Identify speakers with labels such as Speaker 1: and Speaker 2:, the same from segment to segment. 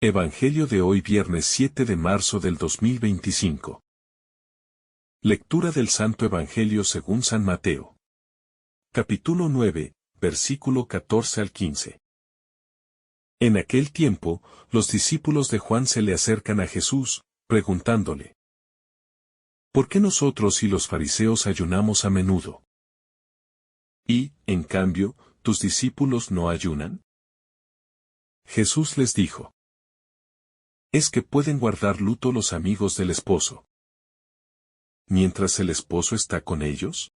Speaker 1: Evangelio de hoy viernes 7 de marzo del 2025. Lectura del Santo Evangelio según San Mateo. Capítulo 9, versículo 14 al 15. En aquel tiempo, los discípulos de Juan se le acercan a Jesús, preguntándole: ¿Por qué nosotros y los fariseos ayunamos a menudo? Y, en cambio, ¿tus discípulos no ayunan? Jesús les dijo: ¿Es que pueden guardar luto los amigos del esposo mientras el esposo está con ellos?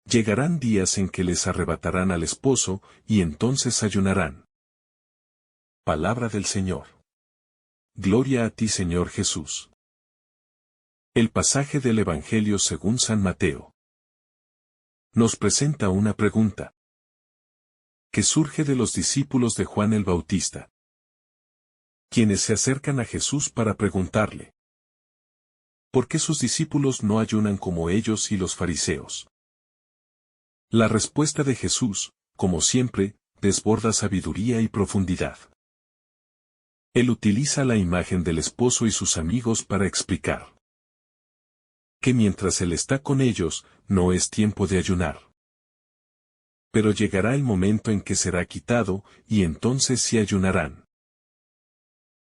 Speaker 1: Llegarán días en que les arrebatarán al esposo, y entonces ayunarán. Palabra del Señor. Gloria a ti, Señor Jesús. El pasaje del Evangelio según San Mateo nos presenta una pregunta que surge de los discípulos de Juan el Bautista, quienes se acercan a Jesús para preguntarle: ¿por qué sus discípulos no ayunan como ellos y los fariseos? La respuesta de Jesús, como siempre, desborda sabiduría y profundidad. Él utiliza la imagen del esposo y sus amigos para explicar que mientras Él está con ellos, no es tiempo de ayunar. Pero llegará el momento en que será quitado, y entonces sí ayunarán.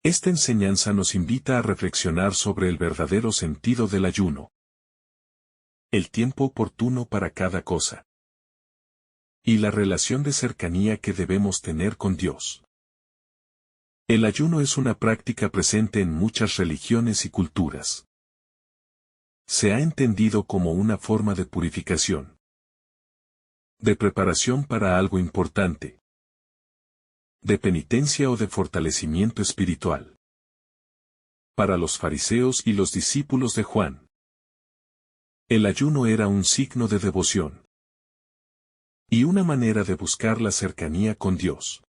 Speaker 1: Esta enseñanza nos invita a reflexionar sobre el verdadero sentido del ayuno. El tiempo oportuno para cada cosa. Y la relación de cercanía que debemos tener con Dios. El ayuno es una práctica presente en muchas religiones y culturas. Se ha entendido como una forma de purificación, de preparación para algo importante, de penitencia o de fortalecimiento espiritual. Para los fariseos y los discípulos de Juan, el ayuno era un signo de devoción y una manera de buscar la cercanía con Dios.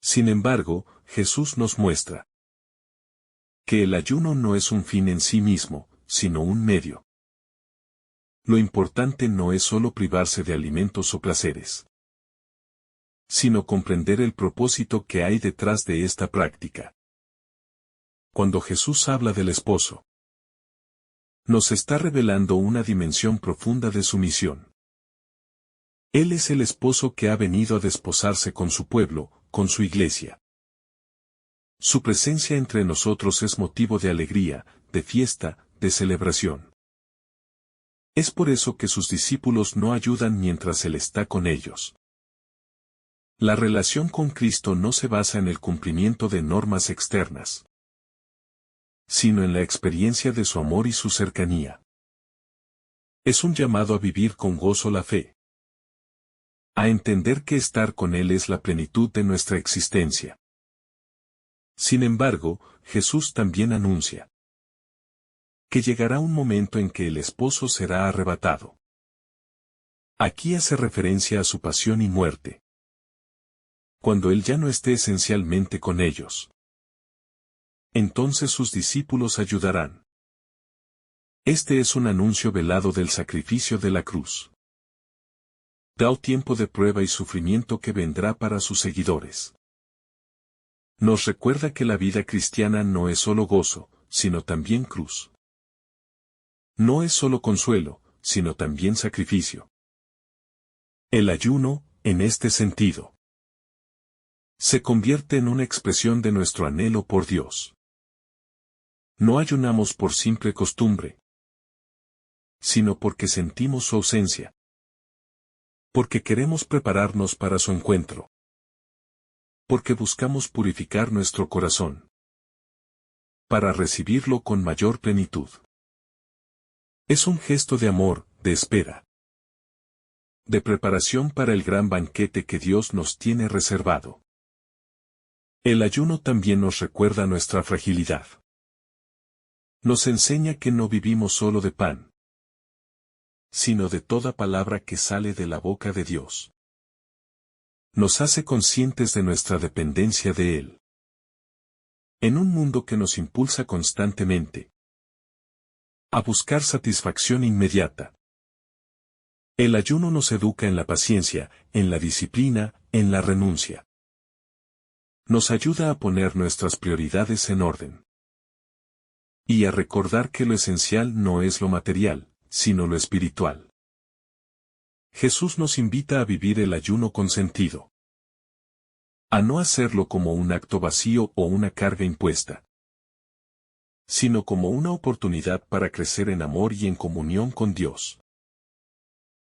Speaker 1: Sin embargo, Jesús nos muestra que el ayuno no es un fin en sí mismo, sino un medio. Lo importante no es solo privarse de alimentos o placeres, sino comprender el propósito que hay detrás de esta práctica. Cuando Jesús habla del esposo, nos está revelando una dimensión profunda de su misión. Él es el esposo que ha venido a desposarse con su pueblo, con su iglesia. Su presencia entre nosotros es motivo de alegría, de fiesta, de celebración. Es por eso que sus discípulos no ayudan mientras Él está con ellos. La relación con Cristo no se basa en el cumplimiento de normas externas, sino en la experiencia de su amor y su cercanía. Es un llamado a vivir con gozo la fe, a entender que estar con Él es la plenitud de nuestra existencia. Sin embargo, Jesús también anuncia que llegará un momento en que el esposo será arrebatado. Aquí hace referencia a su pasión y muerte, cuando Él ya no esté esencialmente con ellos. Entonces sus discípulos ayudarán. Este es un anuncio velado del sacrificio de la cruz. Da tiempo de prueba y sufrimiento que vendrá para sus seguidores. Nos recuerda que la vida cristiana no es solo gozo, sino también cruz. No es solo consuelo, sino también sacrificio. El ayuno, en este sentido, se convierte en una expresión de nuestro anhelo por Dios. No ayunamos por simple costumbre, sino porque sentimos su ausencia. Porque queremos prepararnos para su encuentro. Porque buscamos purificar nuestro corazón, para recibirlo con mayor plenitud. Es un gesto de amor, de espera, de preparación para el gran banquete que Dios nos tiene reservado. El ayuno también nos recuerda nuestra fragilidad. Nos enseña que no vivimos solo de pan, sino de toda palabra que sale de la boca de Dios. Nos hace conscientes de nuestra dependencia de Él. En un mundo que nos impulsa constantemente a buscar satisfacción inmediata, el ayuno nos educa en la paciencia, en la disciplina, en la renuncia. Nos ayuda a poner nuestras prioridades en orden. Y a recordar que lo esencial no es lo material, sino lo espiritual. Jesús nos invita a vivir el ayuno con sentido. A no hacerlo como un acto vacío o una carga impuesta, sino como una oportunidad para crecer en amor y en comunión con Dios.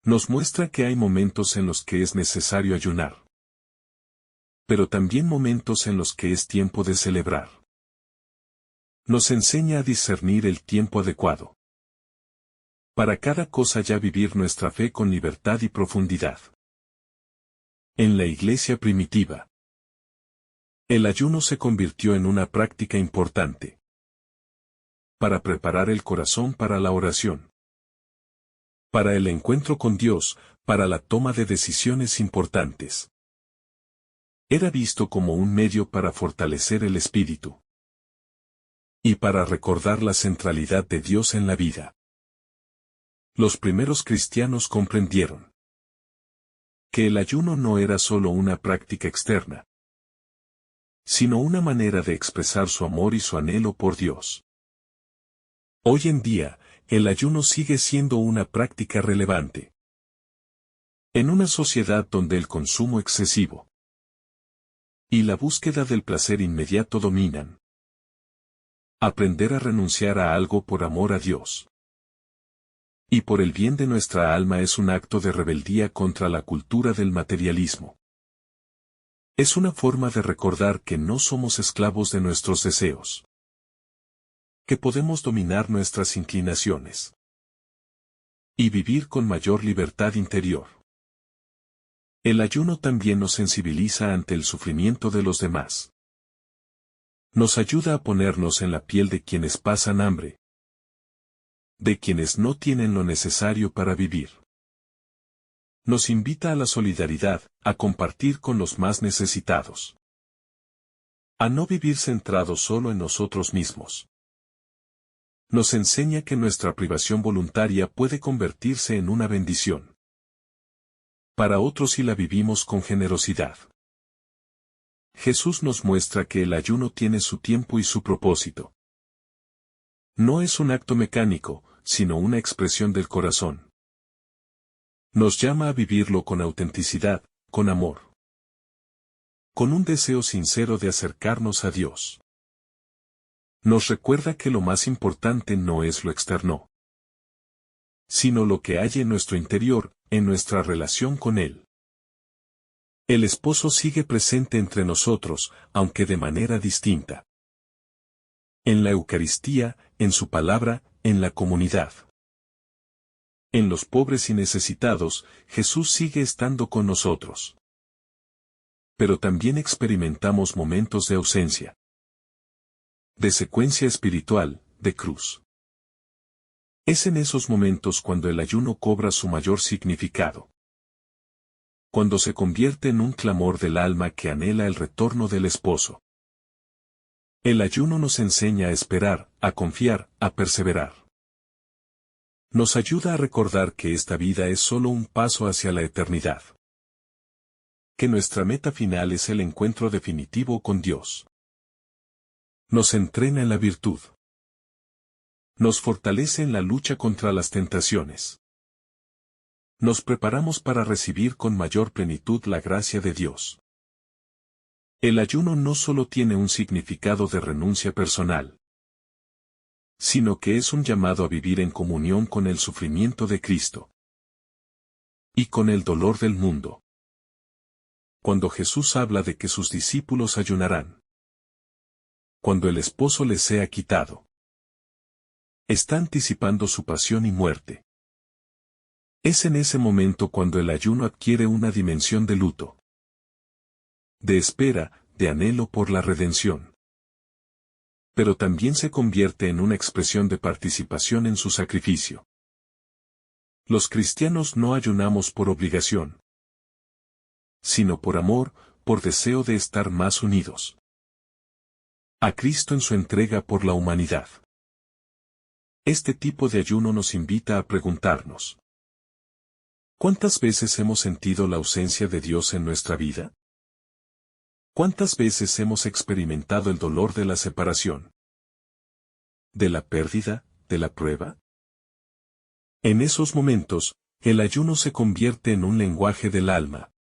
Speaker 1: Nos muestra que hay momentos en los que es necesario ayunar, pero también momentos en los que es tiempo de celebrar. Nos enseña a discernir el tiempo adecuado. Para cada cosa ya vivir nuestra fe con libertad y profundidad. En la iglesia primitiva, el ayuno se convirtió en una práctica importante para preparar el corazón para la oración, para el encuentro con Dios, para la toma de decisiones importantes. Era visto como un medio para fortalecer el espíritu y para recordar la centralidad de Dios en la vida. Los primeros cristianos comprendieron que el ayuno no era solo una práctica externa, sino una manera de expresar su amor y su anhelo por Dios. Hoy en día, el ayuno sigue siendo una práctica relevante. En una sociedad donde el consumo excesivo y la búsqueda del placer inmediato dominan, aprender a renunciar a algo por amor a Dios y por el bien de nuestra alma es un acto de rebeldía contra la cultura del materialismo. Es una forma de recordar que no somos esclavos de nuestros deseos, que podemos dominar nuestras inclinaciones y vivir con mayor libertad interior. El ayuno también nos sensibiliza ante el sufrimiento de los demás. Nos ayuda a ponernos en la piel de quienes pasan hambre, de quienes no tienen lo necesario para vivir. Nos invita a la solidaridad, a compartir con los más necesitados. A no vivir centrados solo en nosotros mismos. Nos enseña que nuestra privación voluntaria puede convertirse en una bendición para otros si la vivimos con generosidad. Jesús nos muestra que el ayuno tiene su tiempo y su propósito. No es un acto mecánico, sino una expresión del corazón. Nos llama a vivirlo con autenticidad, con amor, con un deseo sincero de acercarnos a Dios. Nos recuerda que lo más importante no es lo externo, sino lo que hay en nuestro interior, en nuestra relación con Él. El esposo sigue presente entre nosotros, aunque de manera distinta. En la Eucaristía, en su palabra, en la comunidad. En los pobres y necesitados, Jesús sigue estando con nosotros. Pero también experimentamos momentos de ausencia, de secuencia espiritual, de cruz. Es en esos momentos cuando el ayuno cobra su mayor significado. Cuando se convierte en un clamor del alma que anhela el retorno del esposo. El ayuno nos enseña a esperar, a confiar, a perseverar. Nos ayuda a recordar que esta vida es solo un paso hacia la eternidad. Que nuestra meta final es el encuentro definitivo con Dios. Nos entrena en la virtud. Nos fortalece en la lucha contra las tentaciones. Nos preparamos para recibir con mayor plenitud la gracia de Dios. El ayuno no solo tiene un significado de renuncia personal, sino que es un llamado a vivir en comunión con el sufrimiento de Cristo y con el dolor del mundo. Cuando Jesús habla de que sus discípulos ayunarán, cuando el esposo les sea quitado, está anticipando su pasión y muerte. Es en ese momento cuando el ayuno adquiere una dimensión de luto, de espera, de anhelo por la redención. Pero también se convierte en una expresión de participación en su sacrificio. Los cristianos no ayunamos por obligación, sino por amor, por deseo de estar más unidos a Cristo en su entrega por la humanidad. Este tipo de ayuno nos invita a preguntarnos: ¿cuántas veces hemos sentido la ausencia de Dios en nuestra vida? ¿Cuántas veces hemos experimentado el dolor de la separación? ¿De la pérdida, de la prueba? En esos momentos, el ayuno se convierte en un lenguaje del alma.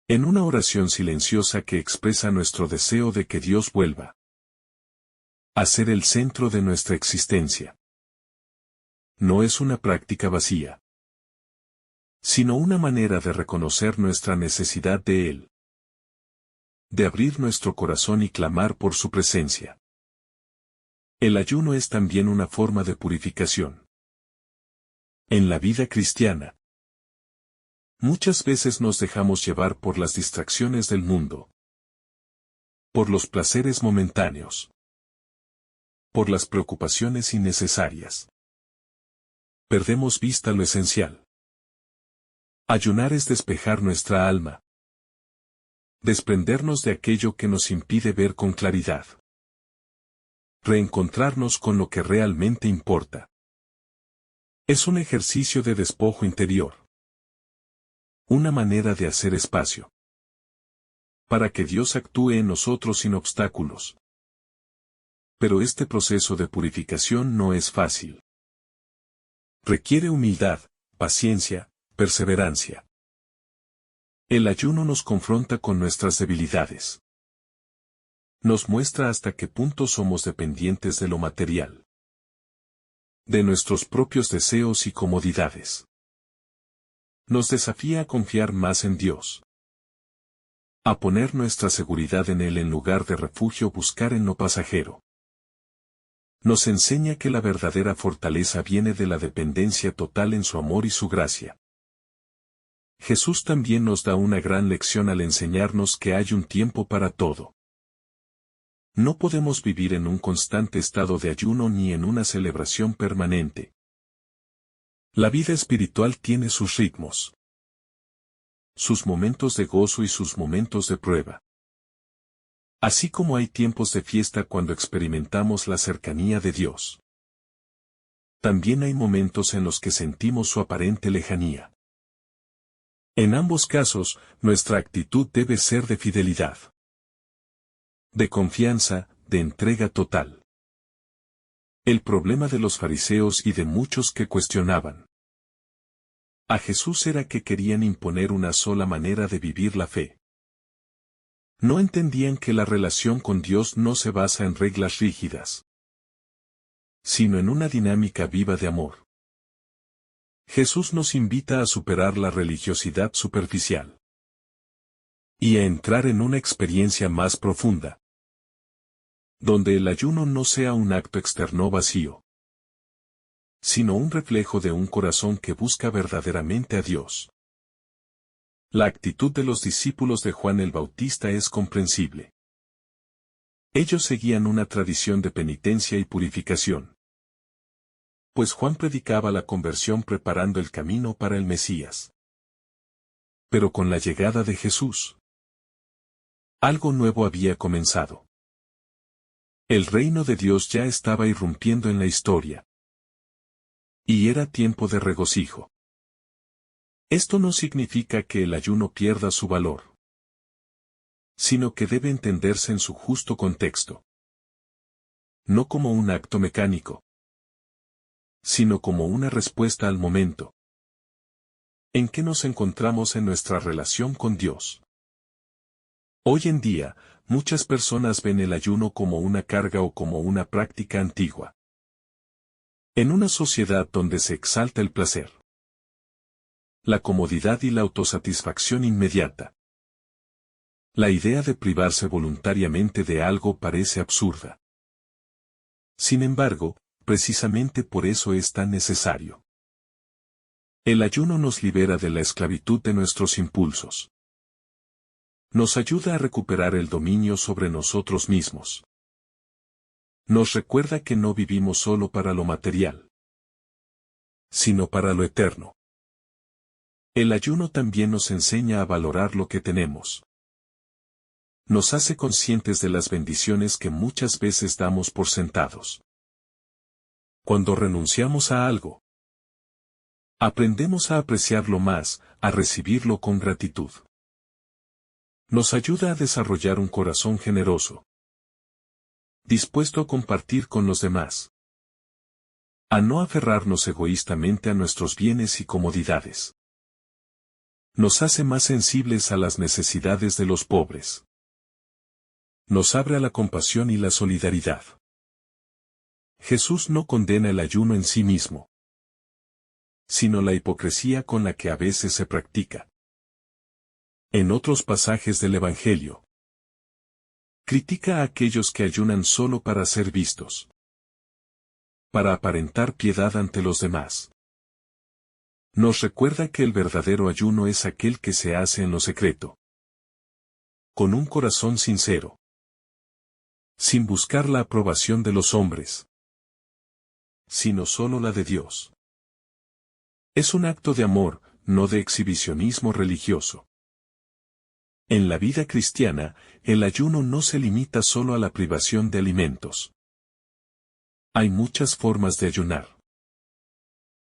Speaker 1: En una oración silenciosa que expresa nuestro deseo de que Dios vuelva a ser el centro de nuestra existencia. No es una práctica vacía, sino una manera de reconocer nuestra necesidad de Él, de abrir nuestro corazón y clamar por su presencia. El ayuno es también una forma de purificación. En la vida cristiana, muchas veces nos dejamos llevar por las distracciones del mundo, por los placeres momentáneos, por las preocupaciones innecesarias. Perdemos vista lo esencial. Ayunar es despejar nuestra alma, desprendernos de aquello que nos impide ver con claridad, reencontrarnos con lo que realmente importa. Es un ejercicio de despojo interior, una manera de hacer espacio para que Dios actúe en nosotros sin obstáculos. Pero este proceso de purificación no es fácil. Requiere humildad, paciencia, perseverancia. El ayuno nos confronta con nuestras debilidades. Nos muestra hasta qué punto somos dependientes de lo material, de nuestros propios deseos y comodidades. Nos desafía a confiar más en Dios, a poner nuestra seguridad en Él en lugar de refugio buscar en lo pasajero. Nos enseña que la verdadera fortaleza viene de la dependencia total en su amor y su gracia. Jesús también nos da una gran lección al enseñarnos que hay un tiempo para todo. No podemos vivir en un constante estado de ayuno ni en una celebración permanente. La vida espiritual tiene sus ritmos, sus momentos de gozo y sus momentos de prueba. Así como hay tiempos de fiesta cuando experimentamos la cercanía de Dios, también hay momentos en los que sentimos su aparente lejanía. En ambos casos, nuestra actitud debe ser de fidelidad, de confianza, de entrega total. El problema de los fariseos y de muchos que cuestionaban a Jesús era que querían imponer una sola manera de vivir la fe. No entendían que la relación con Dios no se basa en reglas rígidas, sino en una dinámica viva de amor. Jesús nos invita a superar la religiosidad superficial y a entrar en una experiencia más profunda, donde el ayuno no sea un acto externo vacío, sino un reflejo de un corazón que busca verdaderamente a Dios. La actitud de los discípulos de Juan el Bautista es comprensible. Ellos seguían una tradición de penitencia y purificación, pues Juan predicaba la conversión preparando el camino para el Mesías. Pero con la llegada de Jesús, algo nuevo había comenzado. El reino de Dios ya estaba irrumpiendo en la historia. Y era tiempo de regocijo. Esto no significa que el ayuno pierda su valor, sino que debe entenderse en su justo contexto. No como un acto mecánico, sino como una respuesta al momento en que nos encontramos en nuestra relación con Dios. Hoy en día, muchas personas ven el ayuno como una carga o como una práctica antigua. En una sociedad donde se exalta el placer, la comodidad y la autosatisfacción inmediata, la idea de privarse voluntariamente de algo parece absurda. Sin embargo, precisamente por eso es tan necesario. El ayuno nos libera de la esclavitud de nuestros impulsos. Nos ayuda a recuperar el dominio sobre nosotros mismos. Nos recuerda que no vivimos solo para lo material, sino para lo eterno. El ayuno también nos enseña a valorar lo que tenemos. Nos hace conscientes de las bendiciones que muchas veces damos por sentados. Cuando renunciamos a algo, aprendemos a apreciarlo más, a recibirlo con gratitud. Nos ayuda a desarrollar un corazón generoso, dispuesto a compartir con los demás, a no aferrarnos egoístamente a nuestros bienes y comodidades. Nos hace más sensibles a las necesidades de los pobres. Nos abre a la compasión y la solidaridad. Jesús no condena el ayuno en sí mismo, sino la hipocresía con la que a veces se practica. En otros pasajes del Evangelio, critica a aquellos que ayunan solo para ser vistos, para aparentar piedad ante los demás. Nos recuerda que el verdadero ayuno es aquel que se hace en lo secreto, con un corazón sincero, sin buscar la aprobación de los hombres, sino solo la de Dios. Es un acto de amor, no de exhibicionismo religioso. En la vida cristiana, el ayuno no se limita solo a la privación de alimentos. Hay muchas formas de ayunar.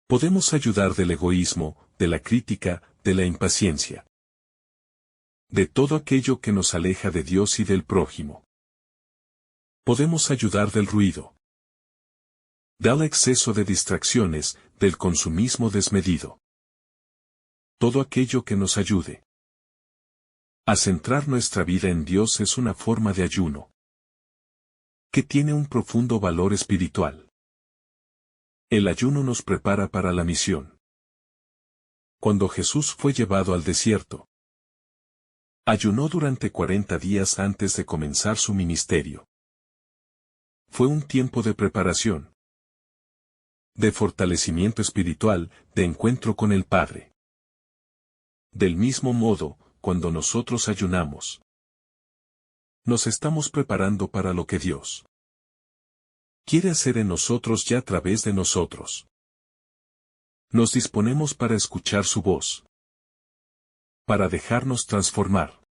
Speaker 1: Podemos ayudar del egoísmo, de la crítica, de la impaciencia, de todo aquello que nos aleja de Dios y del prójimo. Podemos ayudar del ruido, del exceso de distracciones, del consumismo desmedido. Todo aquello que nos ayude a centrar nuestra vida en Dios es una forma de ayuno que tiene un profundo valor espiritual. El ayuno nos prepara para la misión. Cuando Jesús fue llevado al desierto, ayunó durante 40 días antes de comenzar su ministerio. Fue un tiempo de preparación, de fortalecimiento espiritual, de encuentro con el Padre. Del mismo modo, cuando nosotros ayunamos, nos estamos preparando para lo que Dios quiere hacer en nosotros y a través de nosotros. Nos disponemos para escuchar su voz, para dejarnos transformar,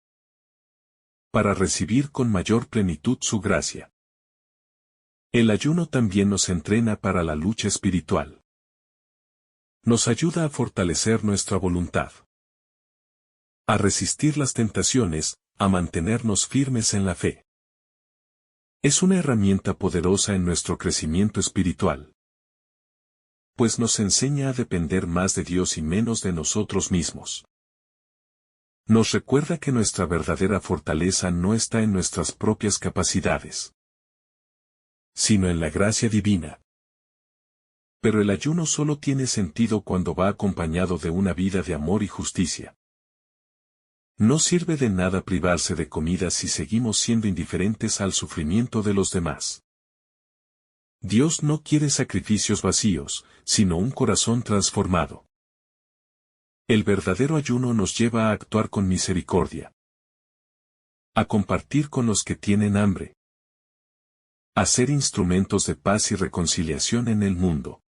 Speaker 1: para recibir con mayor plenitud su gracia. El ayuno también nos entrena para la lucha espiritual. Nos ayuda a fortalecer nuestra voluntad, a resistir las tentaciones, a mantenernos firmes en la fe. Es una herramienta poderosa en nuestro crecimiento espiritual, pues nos enseña a depender más de Dios y menos de nosotros mismos. Nos recuerda que nuestra verdadera fortaleza no está en nuestras propias capacidades, sino en la gracia divina. Pero el ayuno solo tiene sentido cuando va acompañado de una vida de amor y justicia. No sirve de nada privarse de comida si seguimos siendo indiferentes al sufrimiento de los demás. Dios no quiere sacrificios vacíos, sino un corazón transformado. El verdadero ayuno nos lleva a actuar con misericordia, a compartir con los que tienen hambre, a ser instrumentos de paz y reconciliación en el mundo.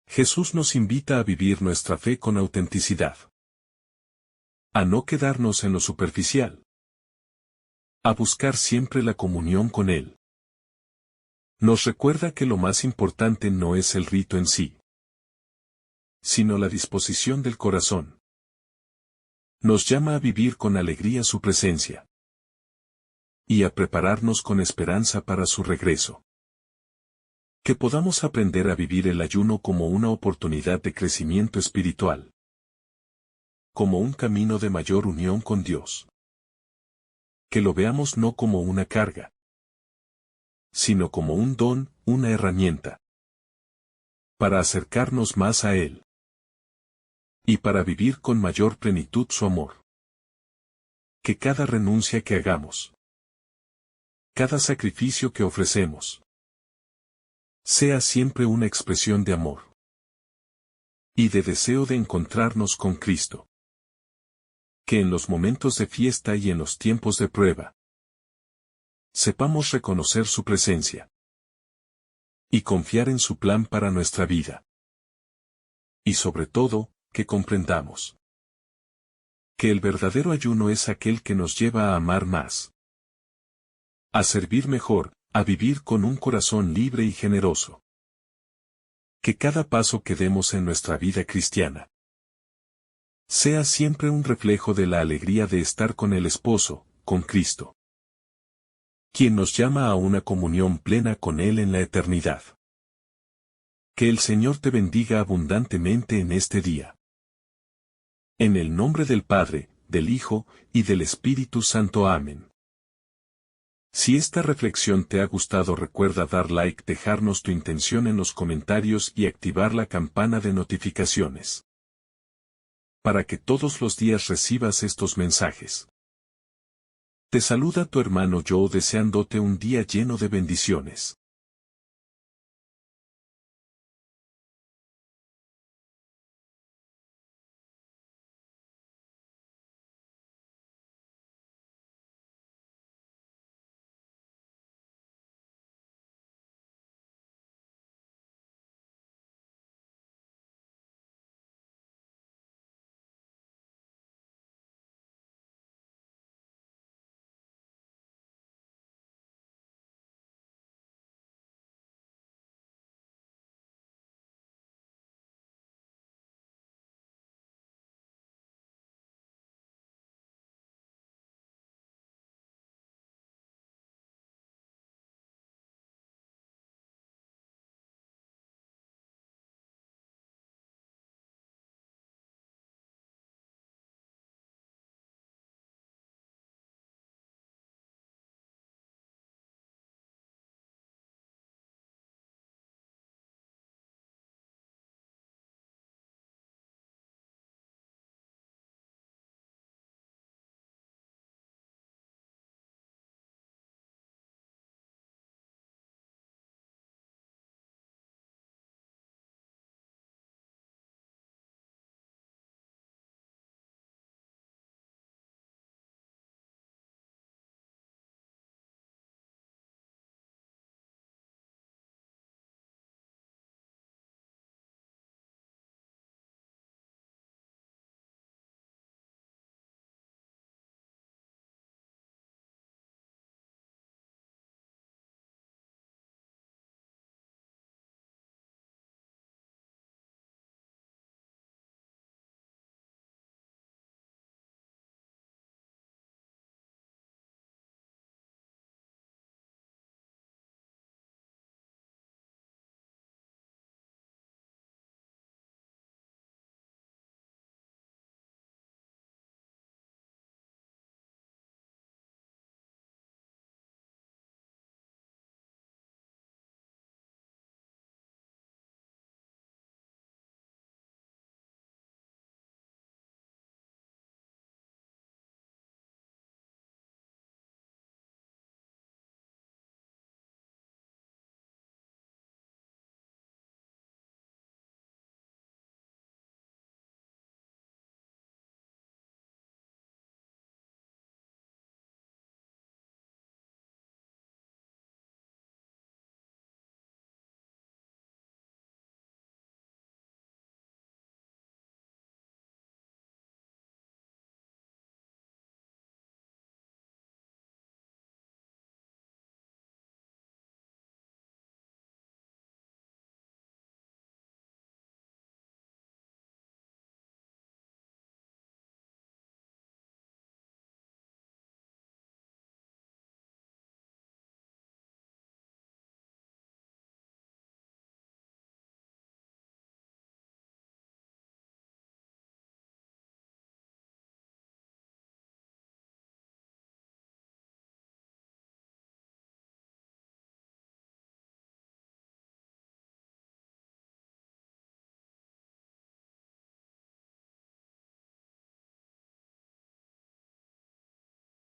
Speaker 1: Jesús nos invita a vivir nuestra fe con autenticidad, a no quedarnos en lo superficial, a buscar siempre la comunión con Él. Nos recuerda que lo más importante no es el rito en sí, sino la disposición del corazón. Nos llama a vivir con alegría su presencia y a prepararnos con esperanza para su regreso. Que podamos aprender a vivir el ayuno como una oportunidad de crecimiento espiritual, como un camino de mayor unión con Dios. Que lo veamos no como una carga, sino como un don, una herramienta, para acercarnos más a Él, y para vivir con mayor plenitud su amor. Que cada renuncia que hagamos, cada sacrificio que ofrecemos, sea siempre una expresión de amor y de deseo de encontrarnos con Cristo. Que en los momentos de fiesta y en los tiempos de prueba, sepamos reconocer su presencia y confiar en su plan para nuestra vida. Y sobre todo, que comprendamos que el verdadero ayuno es aquel que nos lleva a amar más, a servir mejor, a vivir con un corazón libre y generoso. Que cada paso que demos en nuestra vida cristiana Sea siempre un reflejo de la alegría de estar con el esposo, con Cristo, quien nos llama a una comunión plena con Él en la eternidad. Que el Señor te bendiga abundantemente en este día. En el nombre del Padre, del Hijo, y del Espíritu Santo. Amén. Si esta reflexión te ha gustado, recuerda dar like, dejarnos tu intención en los comentarios y activar la campana de notificaciones, para que todos los días recibas estos mensajes. Te saluda tu hermano Joe, deseándote un día lleno de bendiciones.